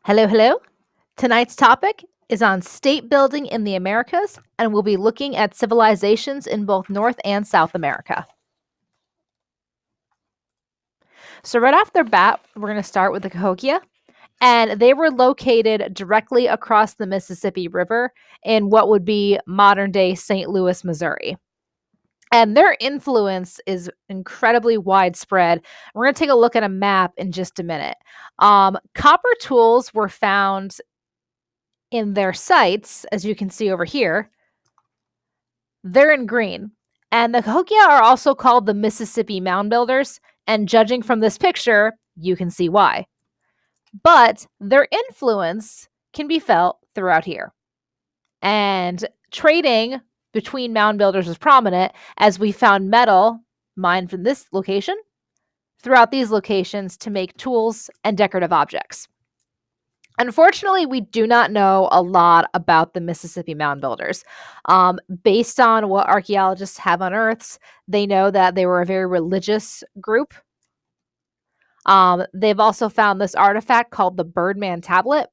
Hello, hello. Tonight's topic is on state building in the Americas, and we'll be looking at civilizations in both North and South America. So, right off the bat, we're going to start with the Cahokia, and they were located directly across the Mississippi River in what would be modern day St. Louis, Missouri. And their influence is incredibly widespread. We're going to take a look at a map in just a minute. Copper tools were found in their sites, as you can see over here. They're in green. And the Cahokia are also called the Mississippi Mound Builders. And judging from this picture, you can see why. But their influence can be felt throughout here. And trading between mound builders was prominent as we found metal mined from this location throughout these locations to make tools and decorative objects. Unfortunately, we do not know a lot about the Mississippi Mound Builders. Based on what archaeologists have unearthed, they know that they were a very religious group. They've also found this artifact called the Birdman Tablet.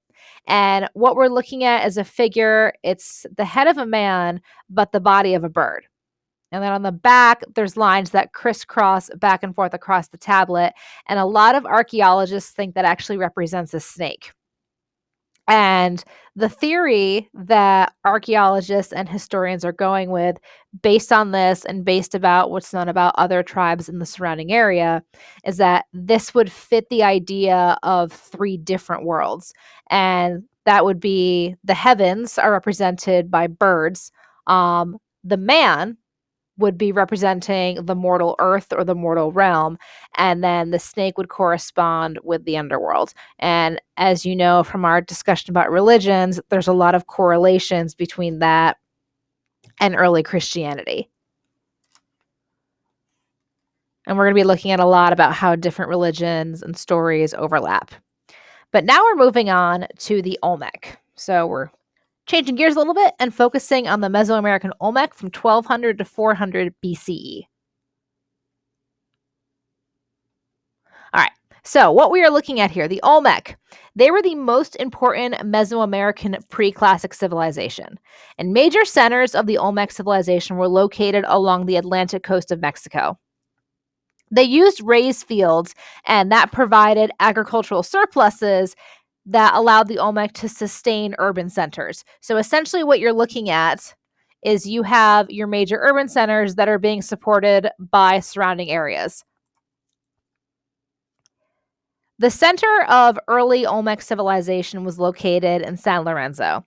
And what we're looking at is a figure, it's the head of a man, but the body of a bird. And then on the back, there's lines that crisscross back and forth across the tablet. And a lot of archaeologists think that actually represents a snake. And the theory that archaeologists and historians are going with, based on this and based about what's known about other tribes in the surrounding area, is that this would fit the idea of three different worlds. And that would be the heavens are represented by birds. The man would be representing the mortal earth or the mortal realm, and then the snake would correspond with the underworld. And as you know from our discussion about religions, there's a lot of correlations between that and early Christianity. And we're going to be looking at a lot about how different religions and stories overlap. But now we're moving on to the Olmec. So we're changing gears a little bit and focusing on the Mesoamerican Olmec from 1200 to 400 BCE. All right. So, what we are looking at here, the Olmec, they were the most important Mesoamerican pre-classic civilization. And major centers of the Olmec civilization were located along the Atlantic coast of Mexico. They used raised fields, and that provided agricultural surpluses that allowed the Olmec to sustain urban centers. So, essentially, what you're looking at is you have your major urban centers that are being supported by surrounding areas. The center of early Olmec civilization was located in San Lorenzo.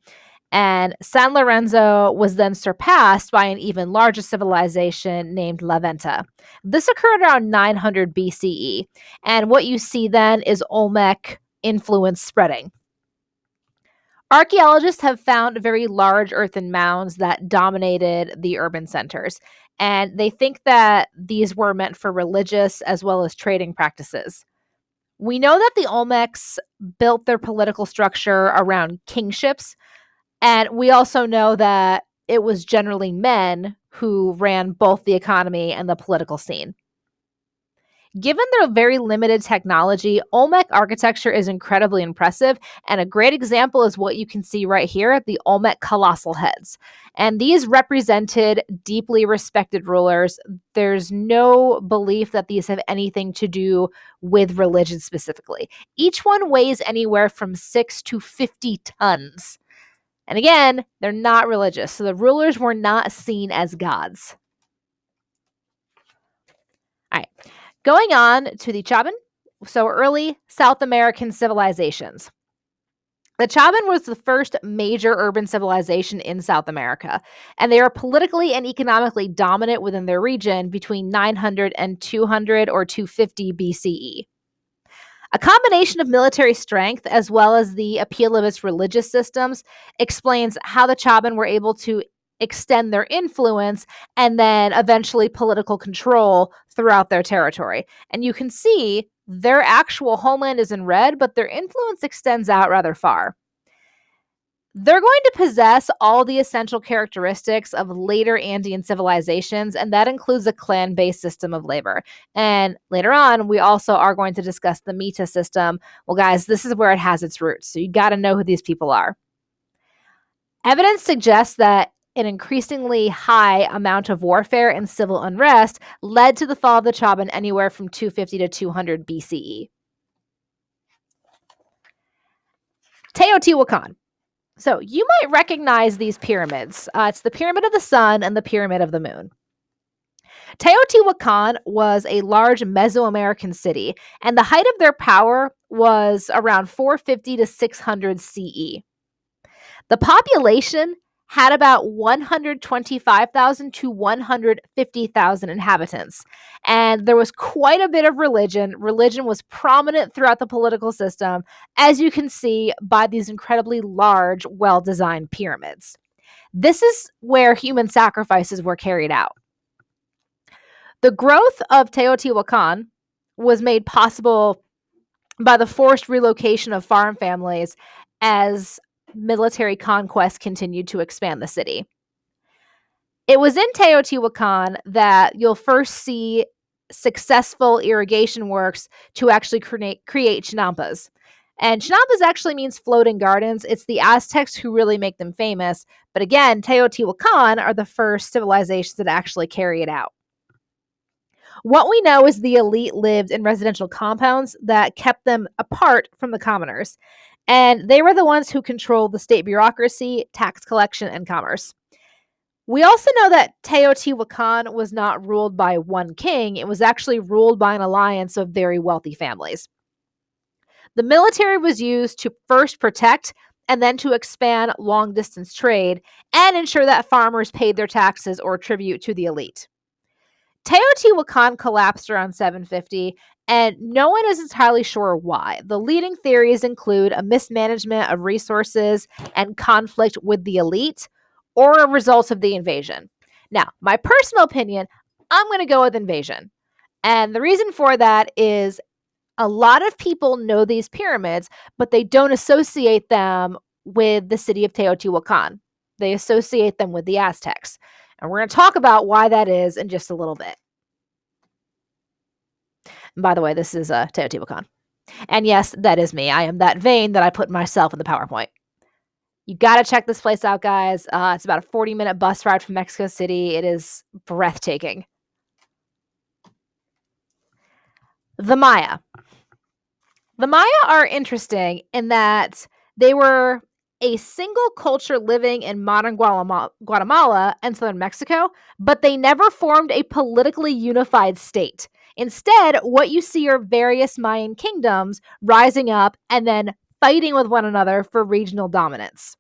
And San Lorenzo was then surpassed by an even larger civilization named La Venta. This occurred around 900 BCE. And what you see then is Olmec influence spreading. Archaeologists have found very large earthen mounds that dominated the urban centers. And they think that these were meant for religious as well as trading practices. We know that the Olmecs built their political structure around kingships, and we also know that it was generally men who ran both the economy and the political scene. Given their very limited technology, Olmec architecture is incredibly impressive, and a great example is what you can see right here, the Olmec colossal heads. And these represented deeply respected rulers. There's no belief that these have anything to do with religion specifically. Each one weighs anywhere from 6 to 50 tons. And again, they're not religious, so the rulers were not seen as gods. All right. Going on to the Chavan, so early South American civilizations. The Chavan was the first major urban civilization in South America, and they were politically and economically dominant within their region between 900 and 200 or 250 BCE. A combination of military strength as well as the appeal of its religious systems explains how the Chavan were able to extend their influence and then eventually political control throughout their territory. And you can see their actual homeland is in red, but their influence extends out rather far. They're going to possess all the essential characteristics of later Andean civilizations, and that includes a clan based system of labor. And later on, we also are going to discuss the Mita system. Well, guys, this is where it has its roots. So you got to know who these people are. Evidence suggests that an increasingly high amount of warfare and civil unrest led to the fall of the Chavan anywhere from 250 to 200 BCE. Teotihuacan. So you might recognize these pyramids. It's the Pyramid of the Sun and the Pyramid of the Moon. Teotihuacan was a large Mesoamerican city, and the height of their power was around 450 to 600 CE. The population had about 125,000 to 150,000 inhabitants, and there was quite a bit of religion. Religion was prominent throughout the political system, as you can see by these incredibly large, well-designed pyramids. This is where human sacrifices were carried out. The growth of Teotihuacan was made possible by the forced relocation of farm families as military conquest continued to expand the city. It was in Teotihuacan that you'll first see successful irrigation works to actually create chinampas. And chinampas actually means floating gardens. It's the Aztecs who really make them famous. But again, Teotihuacan are the first civilizations that actually carry it out. What we know is the elite lived in residential compounds that kept them apart from the commoners. And they were the ones who controlled the state bureaucracy, tax collection, and commerce. We also know that Teotihuacan was not ruled by one king. It was actually ruled by an alliance of very wealthy families. The military was used to first protect and then to expand long distance trade and ensure that farmers paid their taxes or tribute to the elite. Teotihuacan collapsed around 750, and no one is entirely sure why. The leading theories include a mismanagement of resources and conflict with the elite, or a result of the invasion. Now, my personal opinion, I'm going to go with invasion. And the reason for that is a lot of people know these pyramids, but they don't associate them with the city of Teotihuacan. They associate them with the Aztecs. And we're going to talk about why that is in just a little bit. And by the way, this is Teotihuacan. And yes, that is me. I am that vain that I put myself in the PowerPoint. You got to check this place out, guys. It's about a 40-minute bus ride from Mexico City. It is breathtaking. The Maya. The Maya are interesting in that they were a single culture living in modern Guatemala and southern Mexico, but they never formed a politically unified state. Instead, what you see are various Mayan kingdoms rising up and then fighting with one another for regional dominance.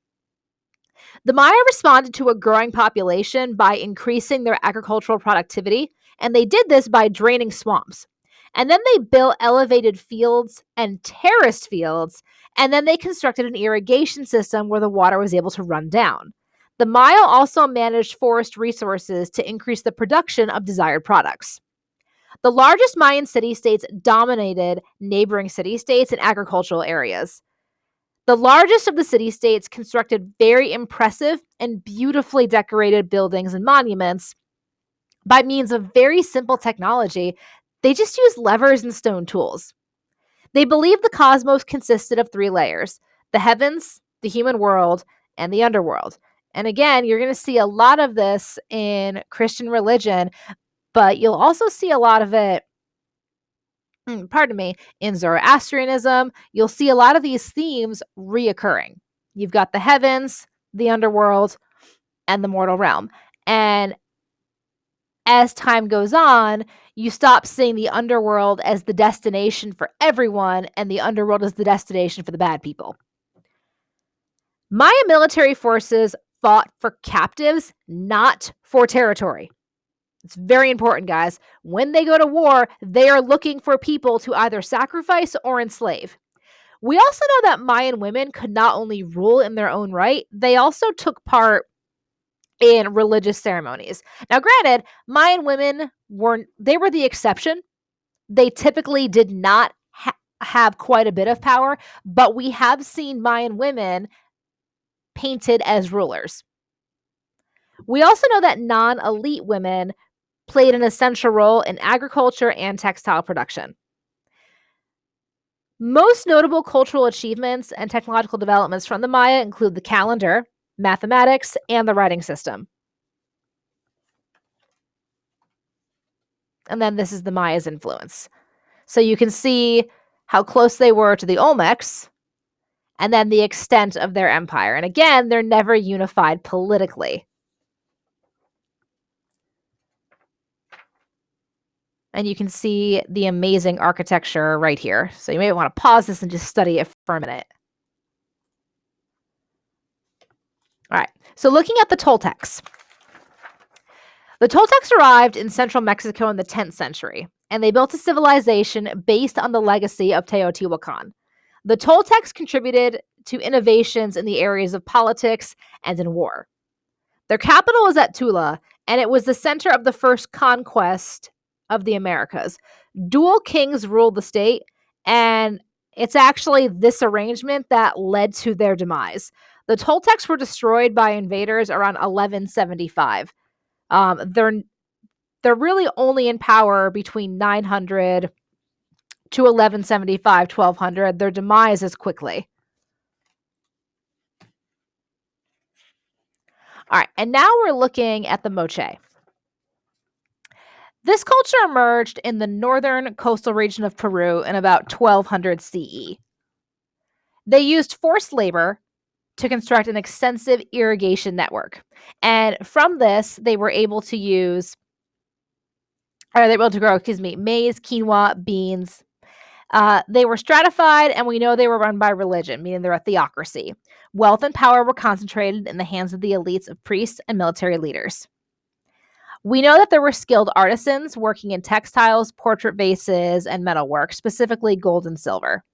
The Maya responded to a growing population by increasing their agricultural productivity, and they did this by draining swamps. And then they built elevated fields and terraced fields, and then they constructed an irrigation system where the water was able to run down. The Maya also managed forest resources to increase the production of desired products. The largest Mayan city-states dominated neighboring city-states and agricultural areas. The largest of the city-states constructed very impressive and beautifully decorated buildings and monuments by means of very simple technology. They just used levers and stone tools. They believed the cosmos consisted of 3 layers: the heavens, the human world, and the underworld. And again, you're going to see a lot of this in Christian religion, but you'll also see a lot of it, in Zoroastrianism. You'll see a lot of these themes reoccurring. You've got the heavens, the underworld, and the mortal realm. And as time goes on, you stop seeing the underworld as the destination for everyone, and the underworld as the destination for the bad people. Maya military forces fought for captives, not for territory. It's very important, guys. When they go to war, they are looking for people to either sacrifice or enslave. We also know that Mayan women could not only rule in their own right, they also took part in religious ceremonies. Now, granted, Mayan women were the exception. They typically did not have quite a bit of power, but we have seen Mayan women painted as rulers. We also know that non-elite women played an essential role in agriculture and textile production. Most notable cultural achievements and technological developments from the Maya include the calendar, mathematics, and the writing system. And then this is the Maya's influence. So you can see how close they were to the Olmecs and then the extent of their empire. And again, they're never unified politically. And you can see the amazing architecture right here. So you may want to pause this and just study it for a minute. All right, so looking at the Toltecs. The Toltecs arrived in central Mexico in the 10th century, and they built a civilization based on the legacy of Teotihuacan. The Toltecs contributed to innovations in the areas of politics and in war. Their capital was at Tula, and it was the center of the first conquest of the Americas. Dual kings ruled the state, and it's actually this arrangement that led to their demise. The Toltecs were destroyed by invaders around 1175. They're really only in power between 900 to 1175, 1200. Their demise is quickly. All right, and now we're looking at the Mochi. This culture emerged in the northern coastal region of Peru in about 1200 CE. They used forced labor to construct an extensive irrigation network. And from this, they were able to grow, maize, quinoa, beans. They were stratified, and we know they were run by religion, meaning they're a theocracy. Wealth and power were concentrated in the hands of the elites of priests and military leaders. We know that there were skilled artisans working in textiles, portrait vases, and metalwork, specifically gold and silver.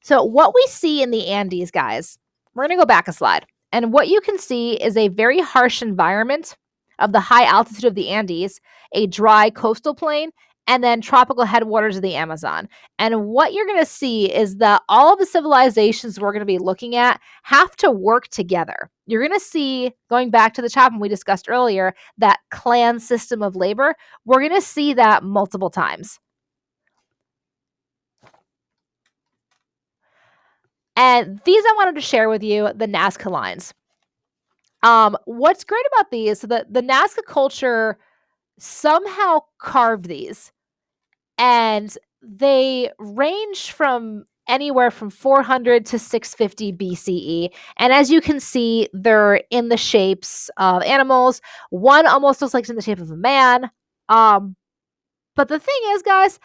So what we see in the Andes, guys, we're going to go back a slide. And what you can see is a very harsh environment of the high altitude of the Andes, a dry coastal plain, and then tropical headwaters of the Amazon. And what you're going to see is that all of the civilizations we're going to be looking at have to work together. You're going to see, going back to the Chavan we discussed earlier, that clan system of labor. We're going to see that multiple times. And these I wanted to share with you, the Nazca Lines. What's great about these, so the Nazca culture somehow carved these, and they range from anywhere from 400 to 650 BCE. And as you can see, they're in the shapes of animals. One almost looks like it's in the shape of a man. But the thing is, guys,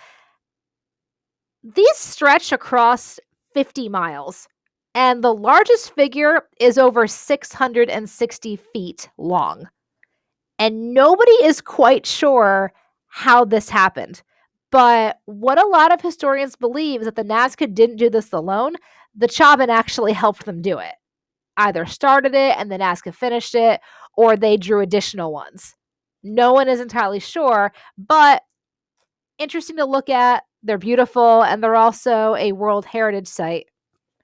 these stretch across 50 miles, and the largest figure is over 660 feet long. And nobody is quite sure how this happened. But what a lot of historians believe is that the Nazca didn't do this alone. The Chavan actually helped them do it. Either started it and the Nazca finished it, or they drew additional ones. No one is entirely sure, but interesting to look at. They're beautiful, and they're also a World Heritage Site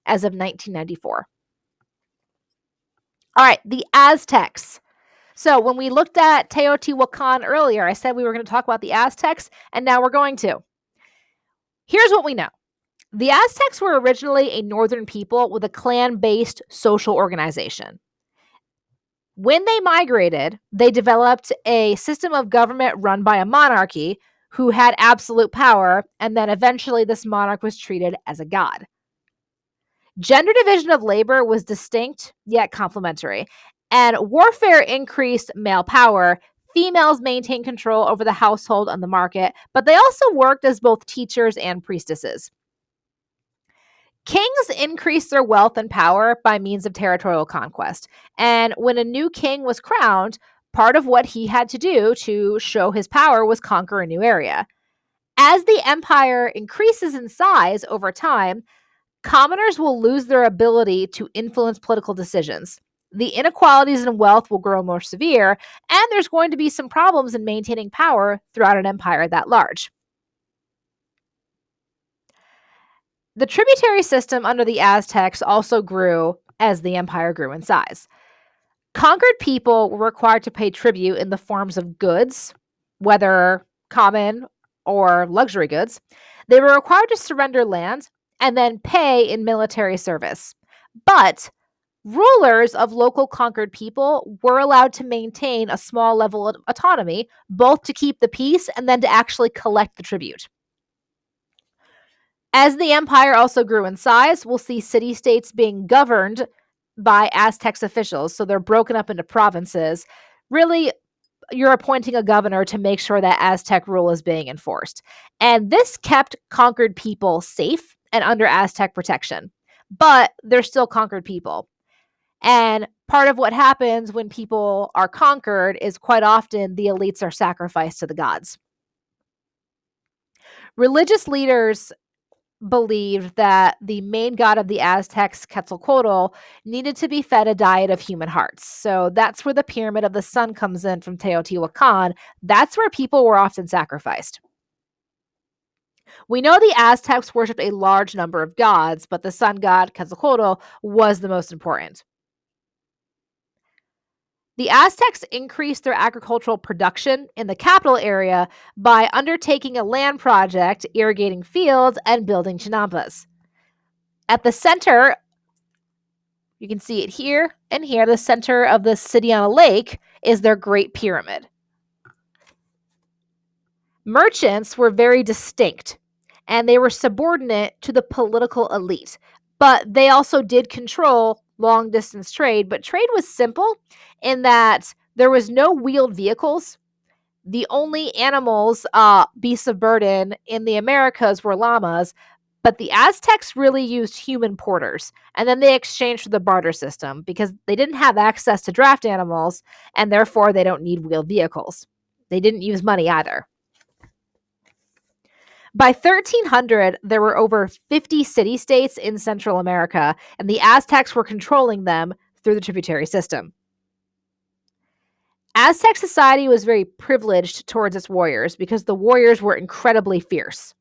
as of 1994. All right, the Aztecs. So when we looked at Teotihuacan earlier, I said we were going to talk about the Aztecs, and now we're going to. Here's what we know. The Aztecs were originally a northern people with a clan-based social organization. When they migrated, they developed a system of government run by a monarchy who had absolute power, and then eventually this monarch was treated as a god. Gender division of labor was distinct yet complementary, and warfare increased male power. Females maintained control over the household and the market, but they also worked as both teachers and priestesses. Kings increased their wealth and power by means of territorial conquest, and when a new king was crowned, part of what he had to do to show his power was conquer a new area. As the empire increases in size over time, commoners will lose their ability to influence political decisions. The inequalities in wealth will grow more severe, and there's going to be some problems in maintaining power throughout an empire that large. The tributary system under the Aztecs also grew as the empire grew in size. Conquered people were required to pay tribute in the forms of goods, whether common or luxury goods. They were required to surrender land and then pay in military service. But rulers of local conquered people were allowed to maintain a small level of autonomy, both to keep the peace and then to actually collect the tribute. As the empire also grew in size, we'll see city-states being governed by Aztecs officials. So they're broken up into provinces. Really, you're appointing a governor to make sure that Aztec rule is being enforced. And this kept conquered people safe and under Aztec protection. But they're still conquered people. And part of what happens when people are conquered is quite often the elites are sacrificed to the gods. Religious leaders believed that the main god of the Aztecs, Quetzalcoatl, needed to be fed a diet of human hearts. So that's where the pyramid of the sun comes in from Teotihuacan. That's where people were often sacrificed. We know the Aztecs worshipped a large number of gods, but the sun god, Quetzalcoatl, was the most important. The Aztecs increased their agricultural production in the capital area by undertaking a land project, irrigating fields, and building chinampas. At the center, you can see it here and here, the center of the city on a lake is their Great Pyramid. Merchants were very distinct, and they were subordinate to the political elite, but they also did control long-distance trade, but trade was simple in that there was no wheeled vehicles. The only animals, beasts of burden in the Americas were llamas, but the Aztecs really used human porters, and then they exchanged for the barter system because they didn't have access to draft animals, and therefore they don't need wheeled vehicles. They didn't use money either. By 1300, there were over 50 city-states in Central America, and the Aztecs were controlling them through the tributary system. Aztec society was very privileged towards its warriors because the warriors were incredibly fierce.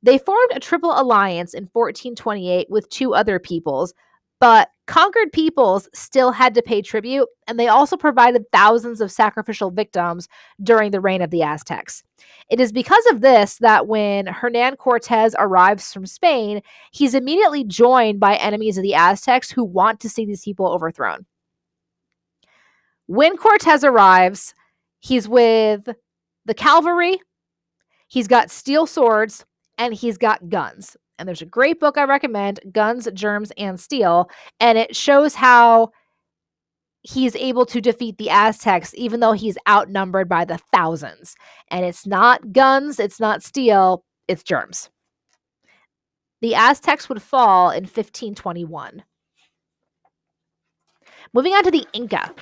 They formed a triple alliance in 1428 with two other peoples, but conquered peoples still had to pay tribute, and they also provided thousands of sacrificial victims during the reign of the Aztecs. It is because of this that when Hernan Cortez arrives from Spain, he's immediately joined by enemies of the Aztecs who want to see these people overthrown. When Cortez arrives, he's with the cavalry, he's got steel swords, and he's got guns. And there's a great book I recommend, Guns, Germs, and Steel, and it shows how he's able to defeat the Aztecs even though he's outnumbered by the thousands. And it's not guns, it's not steel, it's germs. The Aztecs would fall in 1521. Moving on to the Inca.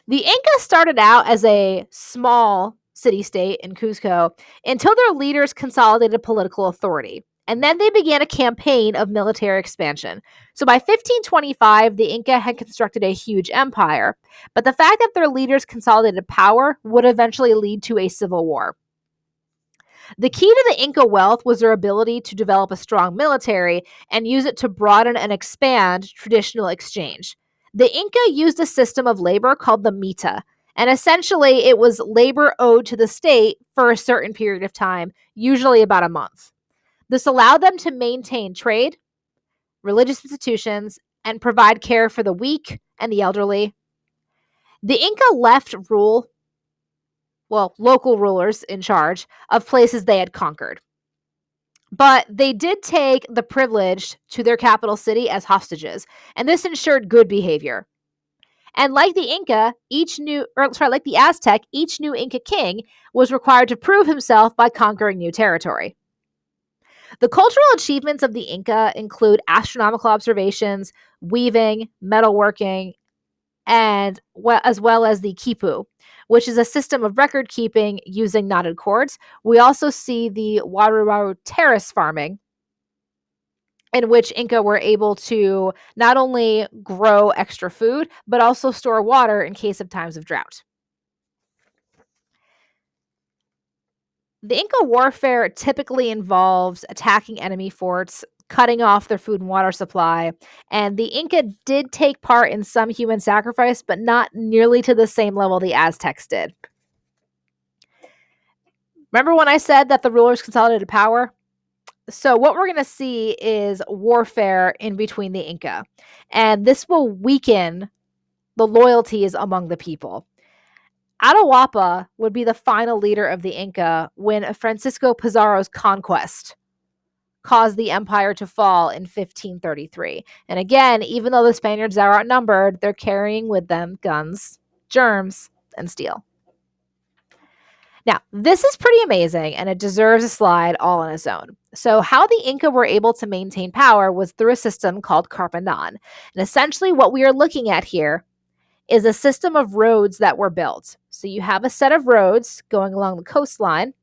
The Inca started out as a small city-state in Cuzco until their leaders consolidated political authority. And then they began a campaign of military expansion. So by 1525, the Inca had constructed a huge empire. But the fact that their leaders consolidated power would eventually lead to a civil war. The key to the Inca wealth was their ability to develop a strong military and use it to broaden and expand traditional exchange. The Inca used a system of labor called the mita, and essentially it was labor owed to the state for a certain period of time, usually about a month. This allowed them to maintain trade, religious institutions, and provide care for the weak and the elderly. The Inca left local rulers in charge of places they had conquered. But they did take the privileged to their capital city as hostages, and this ensured good behavior. And like the Aztec, each new Inca king was required to prove himself by conquering new territory. The cultural achievements of the Inca include astronomical observations, weaving, metalworking, and as well as the quipu, which is a system of record keeping using knotted cords. We also see the waru terrace farming, in which Inca were able to not only grow extra food, but also store water in case of times of drought. The Inca warfare typically involves attacking enemy forts, cutting off their food and water supply. And the Inca did take part in some human sacrifice, but not nearly to the same level the Aztecs did. Remember when I said that the rulers consolidated power? So what we're going to see is warfare in between the Inca, and this will weaken the loyalties among the people. Atahualpa would be the final leader of the Inca when Francisco Pizarro's conquest caused the empire to fall in 1533. And again, even though the Spaniards are outnumbered, they're carrying with them guns, germs, and steel. Now, this is pretty amazing, and it deserves a slide all on its own. So how the Inca were able to maintain power was through a system called Carpandan. And essentially what we are looking at here is a system of roads that were built. So you have a set of roads going along the coastline,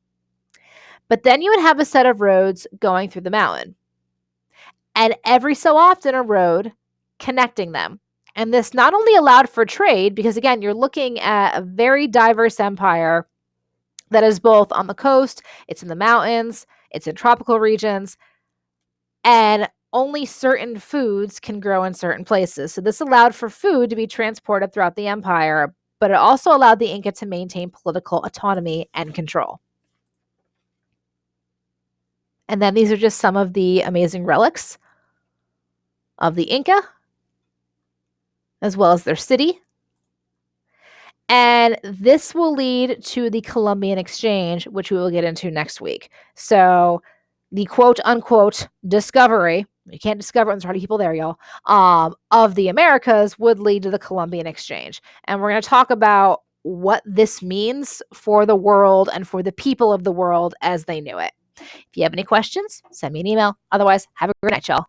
but then you would have a set of roads going through the mountain. And every so often a road connecting them. And this not only allowed for trade, because again, you're looking at a very diverse empire that is both on the coast, it's in the mountains, it's in tropical regions, and only certain foods can grow in certain places. So this allowed for food to be transported throughout the empire, but it also allowed the Inca to maintain political autonomy and control. And then these are just some of the amazing relics of the Inca, as well as their city. And this will lead to the Columbian Exchange, which we will get into next week. So the quote unquote discovery, you can't discover it when there's already people there, y'all, of the Americas would lead to the Columbian Exchange. And we're going to talk about what this means for the world and for the people of the world as they knew it. If you have any questions, send me an email. Otherwise, have a great night, y'all.